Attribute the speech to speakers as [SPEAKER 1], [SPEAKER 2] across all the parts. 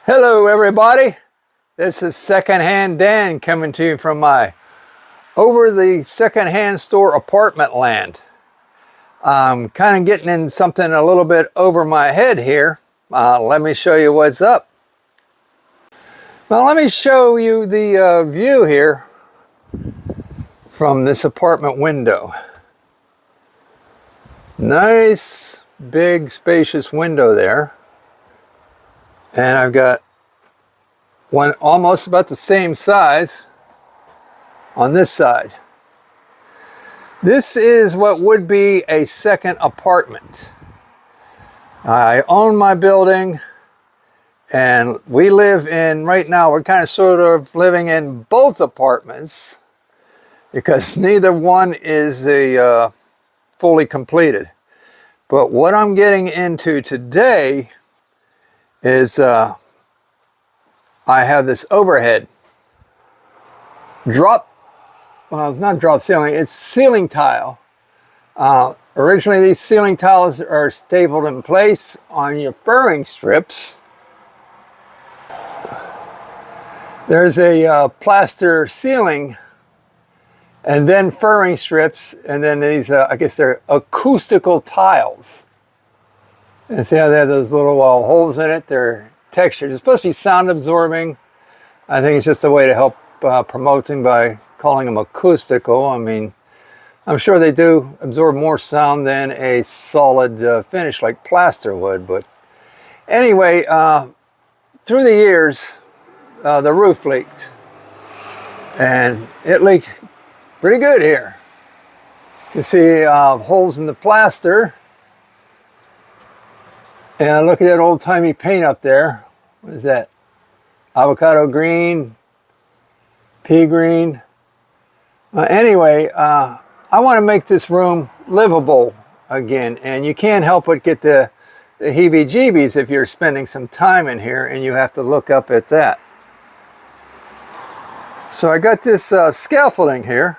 [SPEAKER 1] Hello everybody, this is Secondhand Dan coming to you from my over the secondhand store apartment land. I'm kind of getting in something a little bit over my head here. Let me show you what's up. Well, let me show you the view here from this apartment window. Nice big spacious window there. And I've got one almost about the same size on this side. This is what would be a second apartment. I own my building and we live in, right now we're kind of sort of living in both apartments because neither one is fully completed. But what I'm getting into today is I have this overhead well, it's not drop ceiling, it's ceiling tile. Originally these ceiling tiles are stapled in place on your furring strips. There's a plaster ceiling and then furring strips, and then these, I guess they're acoustical tiles. And see how they have those little holes in it? They're textured. It's supposed to be sound absorbing. I think it's just a way to help promoting by calling them acoustical. I mean, I'm sure they do absorb more sound than a solid finish like plaster would. But anyway, through the years, the roof leaked. And it leaked pretty good here. You can see holes in the plaster. And look at that old-timey paint up there. What is that? Avocado green, pea green. Anyway, I want to make this room livable again. And you can't help but get the heebie-jeebies if you're spending some time in here and you have to look up at that. So I got this scaffolding here.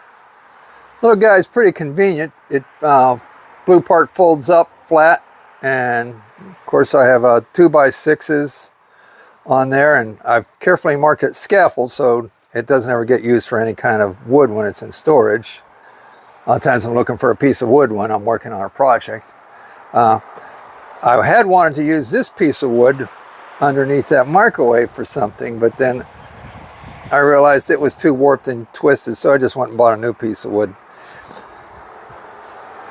[SPEAKER 1] Little guy's pretty convenient. It blue part folds up flat, and of course I have 2x6s on there, and I've carefully marked it scaffold so it doesn't ever get used for any kind of wood when it's in storage. A lot of times I'm looking for a piece of wood when I'm working on a project. I had wanted to use this piece of wood underneath that microwave for something, but then I realized it was too warped and twisted, so I just went and bought a new piece of wood.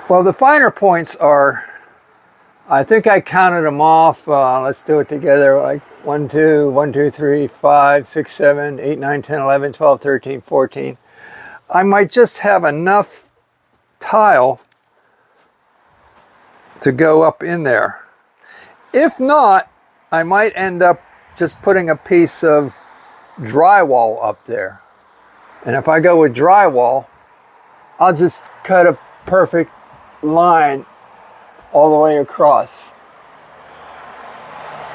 [SPEAKER 1] Well, the finer points are, I think I counted them off. Let's do it together. Like 1, 2, 3, 5, 6, 7, 8, 9, 10, 11, 12, 13, 14. I might just have enough tile to go up in there. If not, I might end up just putting a piece of drywall up there. And if I go with drywall, I'll just cut a perfect line all the way across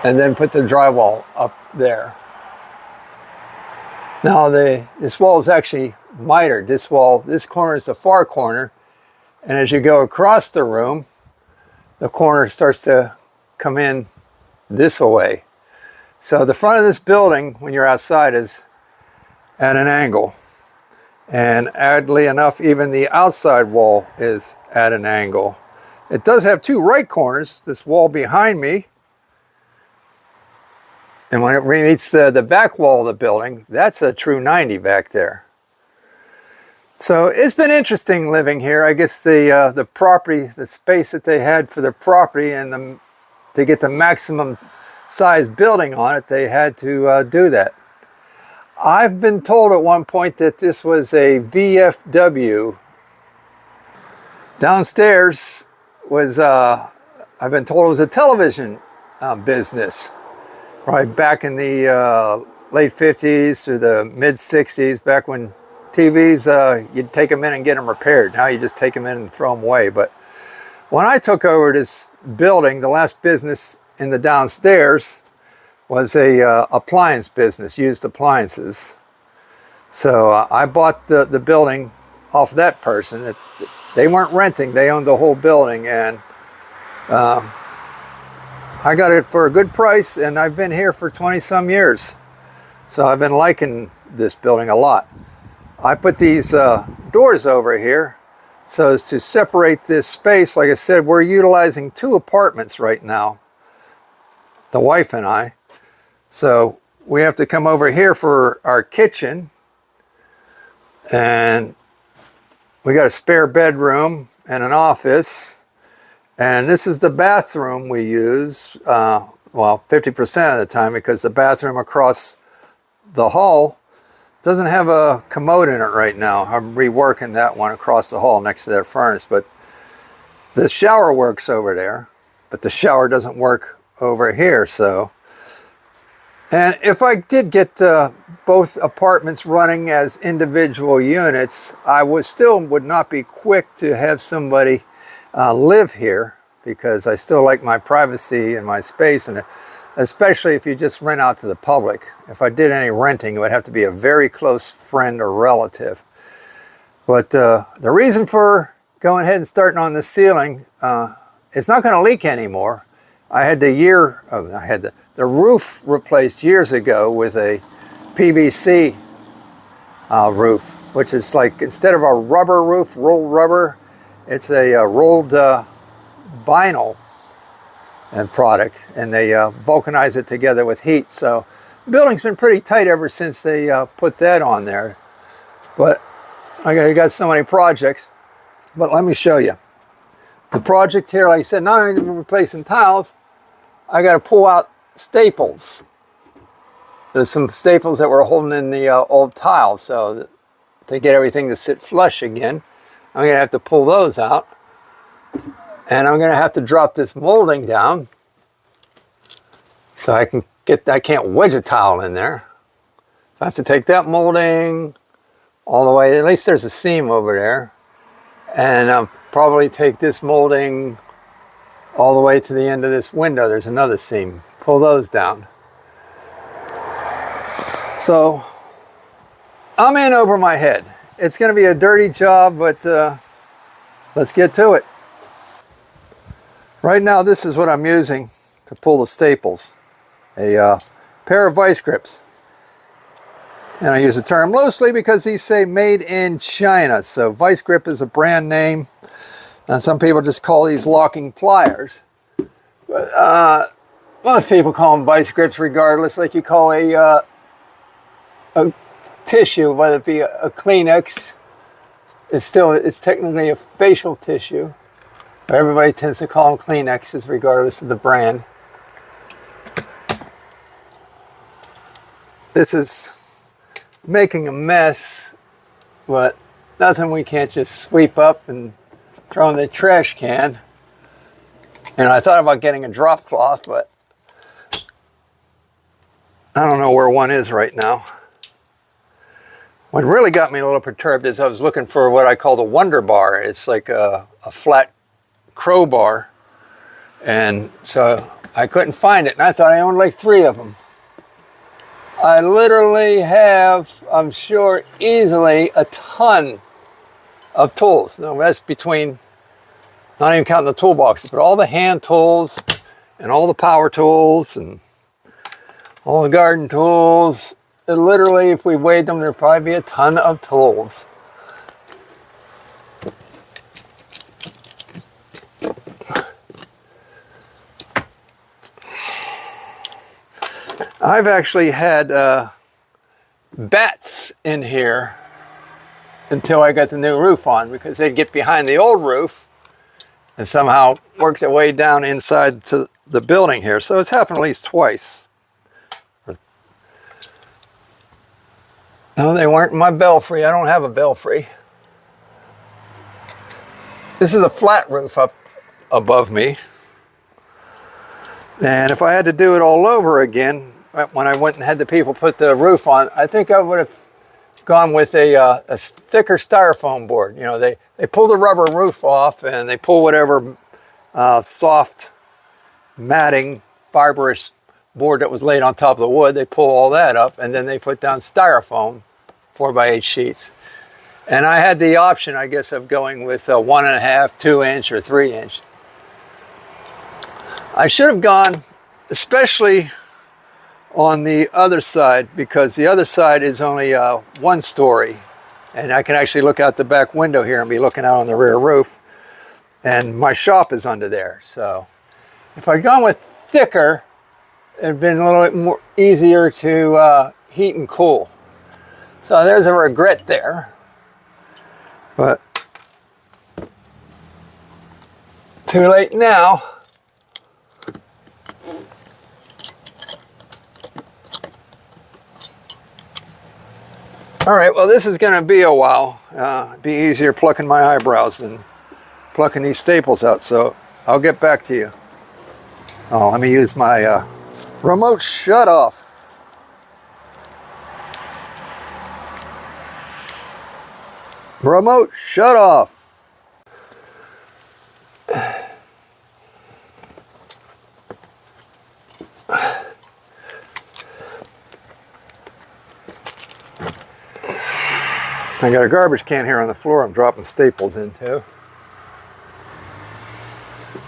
[SPEAKER 1] and then put the drywall up there. Now this wall is actually mitered. This corner is the far corner, and as you go across the room, the corner starts to come in this way. So the front of this building, when you're outside, is at an angle. And oddly enough, even the outside wall is at an angle. It does have two right corners, this wall behind me. And when it meets the back wall of the building, that's a true 90 back there. So it's been interesting living here. I guess the property, the space that they had for the property, and to get the maximum size building on it, they had to do that. I've been told at one point that this was a VFW. Downstairs was, I've been told it was a television business. Probably back in the late 50s to the mid 60s, back when TVs, you'd take them in and get them repaired. Now you just take them in and throw them away. But when I took over this building, the last business in the downstairs was a appliance business, used appliances. So I bought the building off that person. They weren't renting, they owned the whole building, and I got it for a good price, and I've been here for 20 some years. So I've been liking this building a lot. I put these doors over here so as to separate this space. Like I said, we're utilizing 2 apartments right now, the wife and I. So we have to come over here for our kitchen, and we got a spare bedroom and an office. And this is the bathroom we use, well, 50% of the time, because the bathroom across the hall doesn't have a commode in it right now. I'm reworking that one across the hall next to that furnace, but the shower works over there, but the shower doesn't work over here. So, and if I did get both apartments running as individual units, I would not be quick to have somebody live here, because I still like my privacy and my space, and especially if you just rent out to the public. If I did any renting, it would have to be a very close friend or relative. But the reason for going ahead and starting on the ceiling, it's not going to leak anymore. I had the roof replaced years ago with a PVC roof, which is like, instead of a rubber roof, rolled rubber, it's a rolled vinyl and product, and they vulcanize it together with heat. So the building's been pretty tight ever since they put that on there. But I got so many projects. But let me show you. The project here, like I said, not only replacing tiles, I got to pull out staples. There's some staples that were holding in the old tiles, so to get everything to sit flush again, I'm going to have to pull those out. And I'm going to have to drop this molding down so I can't wedge a tile in there. So I have to take that molding all the way, at least there's a seam over there. And I'll probably take this molding all the way to the end of this window. There's another seam. Pull those down. So I'm in over my head. It's going to be a dirty job, but let's get to it. Right now, this is what I'm using to pull the staples. A pair of vice grips. And I use the term loosely because these say made in China. So vice grip is a brand name. And some people just call these locking pliers. But most people call them vice grips regardless. Like you call a tissue, whether it be a Kleenex, it's technically a facial tissue. But everybody tends to call them Kleenexes regardless of the brand. This is making a mess, but nothing we can't just sweep up and throw in the trash can. And I thought about getting a drop cloth, but I don't know where one is right now. What really got me a little perturbed is I was looking for what I call the Wonder Bar. It's like a flat crowbar, and so I couldn't find it, and I thought I owned like 3 of them. I literally have, I'm sure, easily a ton of tools. Now that's between, not even counting the toolboxes, but all the hand tools and all the power tools and all the garden tools. And literally, if we weighed them, there'd probably be a ton of tools. I've actually had bats in here until I got the new roof on, because they'd get behind the old roof and somehow work their way down inside to the building here. So it's happened at least twice. No, they weren't in my belfry. I don't have a belfry. This is a flat roof up above me. And if I had to do it all over again, when I went and had the people put the roof on, I think I would have gone with a thicker styrofoam board. You know, they pull the rubber roof off and they pull whatever soft matting, fibrous board that was laid on top of the wood. They pull all that up, and then they put down styrofoam, 4x8 sheets. And I had the option, I guess, of going with a 1.5, 2 inch, or 3 inch. I should have gone, especially on the other side, because the other side is only 1 story. And I can actually look out the back window here and be looking out on the rear roof. And my shop is under there. So if I'd gone with thicker, it'd been a little bit more easier to heat and cool. So there's a regret there. But too late now. All right, well, this is going to be a while. It'd be easier plucking my eyebrows than plucking these staples out, so I'll get back to you. Oh, let me use my remote shut-off. Remote shut-off. I got a garbage can here on the floor I'm dropping staples into.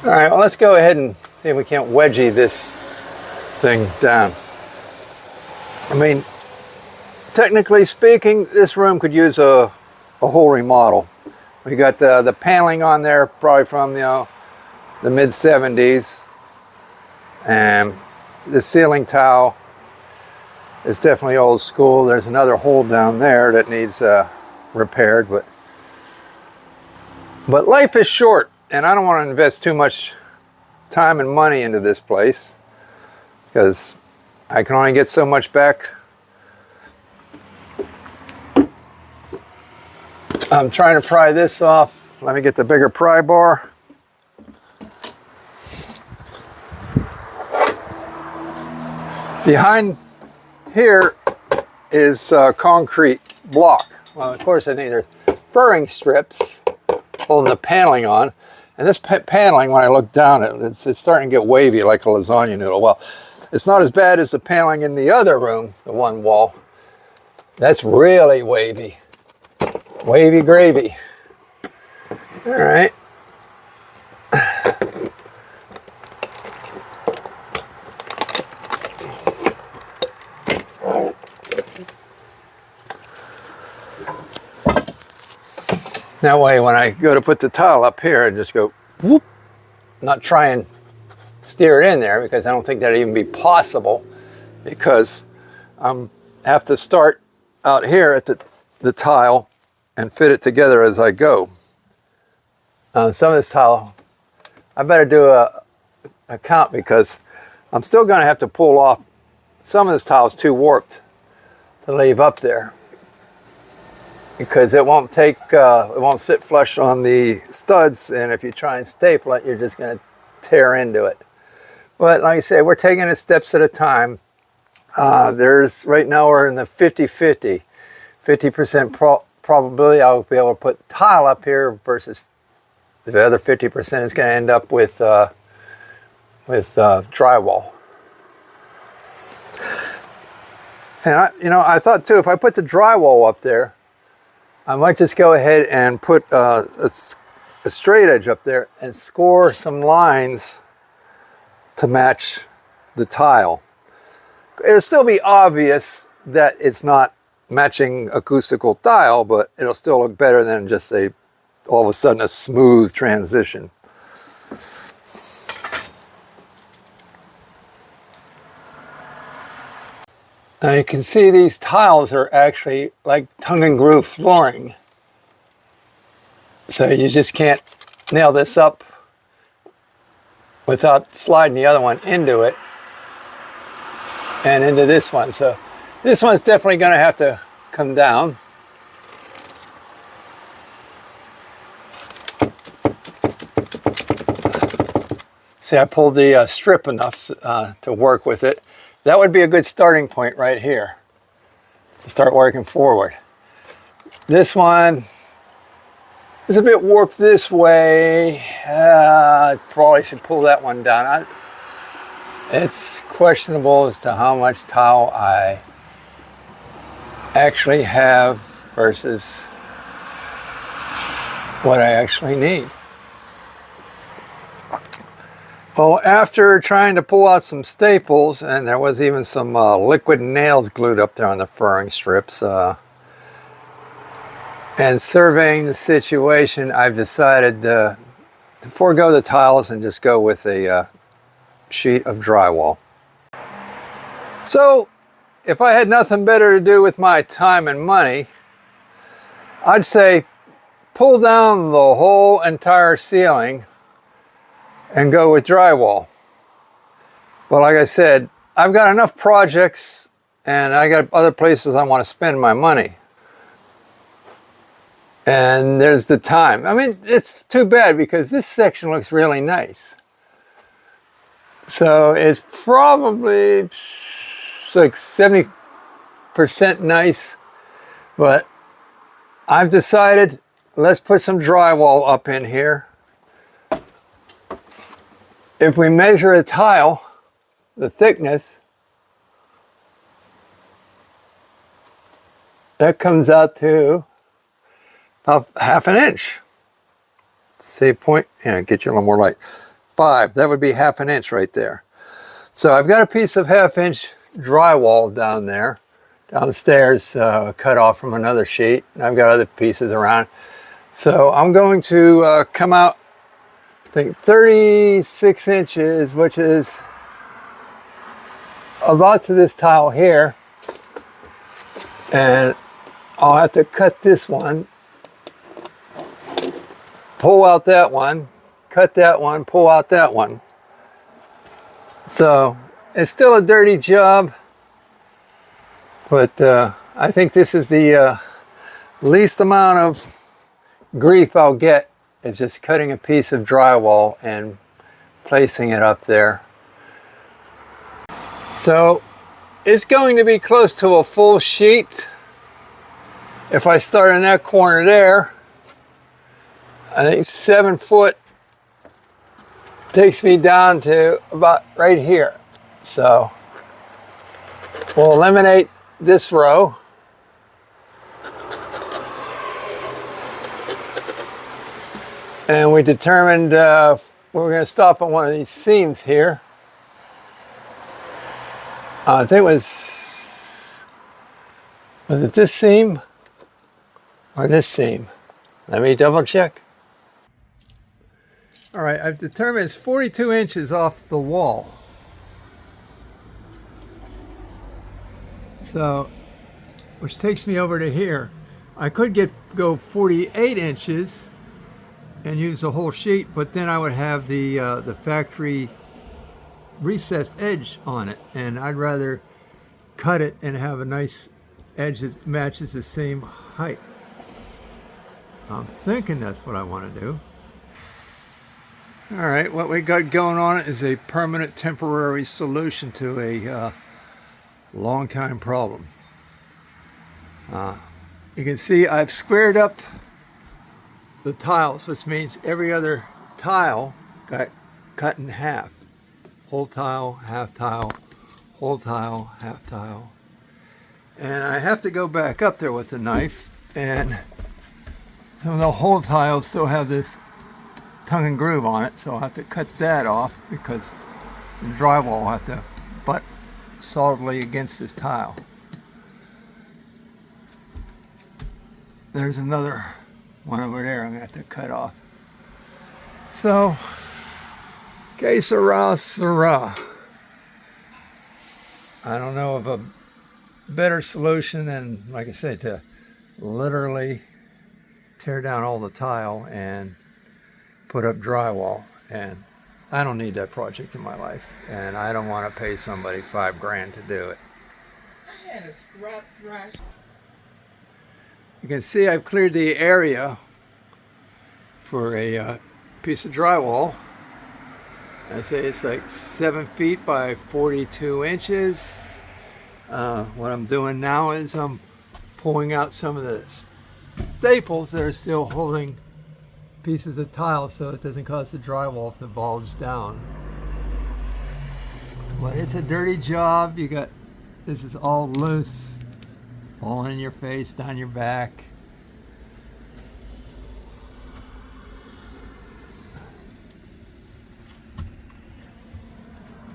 [SPEAKER 1] All right, well, let's go ahead and see if we can't wedgie this thing down. I mean, technically speaking, this room could use a whole remodel. We got the paneling on there probably from the mid-70s, and the ceiling tile is definitely old school. There's another hole down there that needs repaired, but life is short, and I don't want to invest too much time and money into this place because I can only get so much back. I'm trying to pry this off. Let me get the bigger pry bar. Behind here is concrete block. Well, of course, I think they're furring strips holding the paneling on. And this paneling, when I look down at it, it's starting to get wavy like a lasagna noodle. Well, it's not as bad as the paneling in the other room, the one wall. That's really wavy. Wavy gravy. All right. That way, when I go to put the tile up here, I just go whoop, not try and steer it in there because I don't think that'd even be possible because I have to start out here at the tile and fit it together as I go. Some of this tile, I better do a count because I'm still going to have to pull off. Some of this tile is too warped to leave up there because it won't take, it won't sit flush on the studs, and if you try and staple it, you're just going to tear into it. But like I say, we're taking it steps at a time. Right now we're in the 50-50. 50% probability I'll be able to put tile up here versus the other 50% is going to end up with drywall. And I thought too, if I put the drywall up there, I might just go ahead and put a straight edge up there and score some lines to match the tile. It'll still be obvious that it's not matching acoustical tile, but it'll still look better than just all of a sudden a smooth transition. Now you can see these tiles are actually like tongue and groove flooring. So you just can't nail this up without sliding the other one into it and into this one. So this one's definitely going to have to come down. See, I pulled the strip enough to work with it. That would be a good starting point right here to start working forward. This one is a bit warped this way. I probably should pull that one down. It's questionable as to how much tile I actually have versus what I actually need. Well, after trying to pull out some staples, and there was even some liquid nails glued up there on the furring strips, and surveying the situation, I've decided to forego the tiles and just go with a sheet of drywall. So, if I had nothing better to do with my time and money, I'd say pull down the whole entire ceiling and go with drywall. But like I said, I've got enough projects and I got other places I want to spend my money. And there's the time. I mean, it's too bad because this section looks really nice. So it's probably like 70% nice, but I've decided let's put some drywall up in here. If we measure a tile, the thickness, that comes out to about ½ an inch. Say point, get you a little more light. 5, that would be ½ an inch right there. So I've got a piece of ½ inch drywall down there, downstairs, cut off from another sheet. I've got other pieces around. So I'm going to come out, I think 36 inches, which is about to this tile here. And I'll have to cut this one, pull out that one, cut that one, pull out that one. So it's still a dirty job, but I think this is the least amount of grief I'll get, is just cutting a piece of drywall and placing it up there. So it's going to be close to a full sheet. If I start in that corner there, I think 7 foot takes me down to about right here. So we'll eliminate this row. And we determined we're going to stop on one of these seams here. I think was it this seam or this seam? Let me double check. All right, I've determined it's 42 inches off the wall. So, which takes me over to here. I could go 48 inches and use the whole sheet, but then I would have the factory recessed edge on it, and I'd rather cut it and have a nice edge that matches the same height. I'm thinking that's what I want to do. All right, what we got going on is a permanent temporary solution to a long time problem. You can see I've squared up the tiles, which means every other tile got cut in half. Whole tile, half tile, whole tile, half tile. And I have to go back up there with the knife, and some of the whole tiles still have this tongue and groove on it, so I'll have to cut that off because the drywall will have to butt solidly against this tile. There's another one over there I'm going to have to cut off. So, que sera, sera. I don't know of a better solution than, like I said, to literally tear down all the tile and put up drywall. And I don't need that project in my life, and I don't want to pay somebody $5 grand to do it.
[SPEAKER 2] I had a scrap brush.
[SPEAKER 1] You can see I've cleared the area for a piece of drywall. I say it's like 7 feet by 42 inches. What I'm doing now is I'm pulling out some of the staples that are still holding pieces of tile so it doesn't cause the drywall to bulge down. But it's a dirty job. This is all loose, falling in your face, down your back.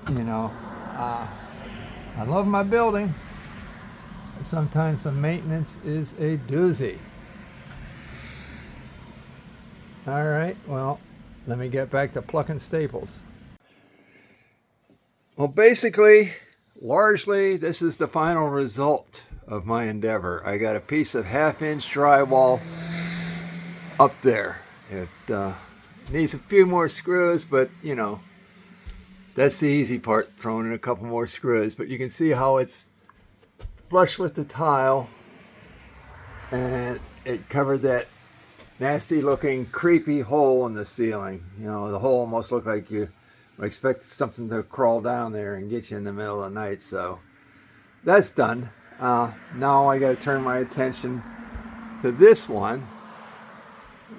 [SPEAKER 1] You know, I love my building. Sometimes the maintenance is a doozy. All right, well, let me get back to plucking staples. Well, basically, largely, this is the final result of my endeavor. I got a piece of 1/2-inch drywall up there. It needs a few more screws, but you know, that's the easy part, throwing in a couple more screws. But you can see how it's flush with the tile, and it covered that nasty looking creepy hole in the ceiling. You know, the hole almost looked like you would expect something to crawl down there and get you in the middle of the night. So that's done. Now I got to turn my attention to this one.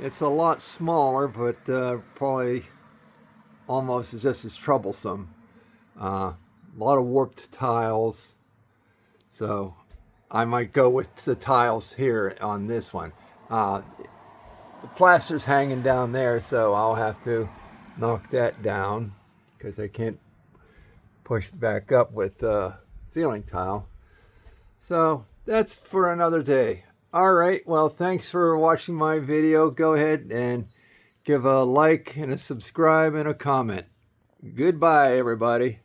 [SPEAKER 1] It's a lot smaller, but probably almost just as troublesome. A lot of warped tiles. So I might go with the tiles here on this one. The plaster's hanging down there, so I'll have to knock that down because I can't push it back up with ceiling tile. So that's for another day. All right, well, thanks for watching my video. Go ahead and give a like and a subscribe and a comment. Goodbye, everybody.